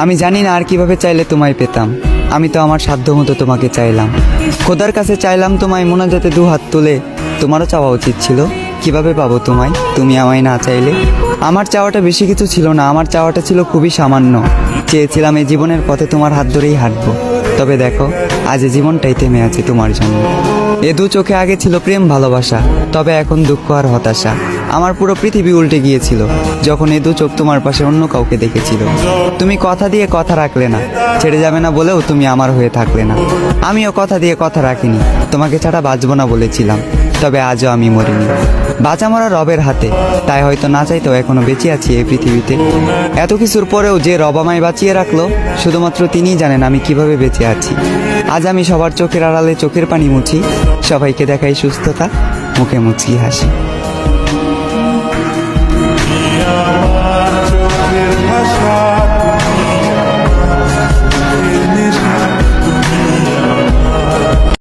আমি জানি না আর কিভাবে চাইলে তোমায় পেতাম। আমি তো আমার সাধ্য মতো তোমাকে চাইলাম, খোদার কাছে চাইলাম তোমায় মোনাজাতে দু হাত তুলে। তোমারও চাওয়া উচিত ছিল, কিভাবে পাবো তোমায় তুমি আমায় না চাইলে। আমার চাওয়াটা বেশি কিছু ছিল না, আমার চাওয়াটা ছিল খুবই সামান্য। চেয়েছিলাম এই জীবনের পথে তোমার হাত ধরেই হাঁটবো। তবে দেখো, আজ এই জীবনটাই থেমে আছে তোমার জন্য। এ দু চোখে আগে ছিল প্রেম ভালোবাসা, তবে এখন দুঃখ আর হতাশা। আমার পুরো পৃথিবী উল্টে গিয়েছিল যখন এ দু চোখ তোমার পাশে অন্য কাউকে দেখেছিল। তুমি কথা দিয়ে কথা রাখলে না, ছেড়ে যাবে না বলেও তুমি আমার হয়ে থাকলে না। আমিও কথা দিয়ে কথা রাখিনি, তোমাকে ছাড়া বাঁচবো না বলেছিলাম। তবে আজও আমি মরিনি, বাঁচা মরা রবের হাতে। তাই হয়তো না চাইতেও এখনো বেঁচে আছি এই পৃথিবীতে। এত কিছুর পরেও যে রব আমায় বাঁচিয়ে রাখলো, শুধুমাত্র তিনিই জানেন আমি কিভাবে বেঁচে আছি। আজ আমি সবার চোখের আড়ালে চোখের পানি মুছি, সবাইকে দেখাই সুস্থতা, মুখে মুচকি হাসি।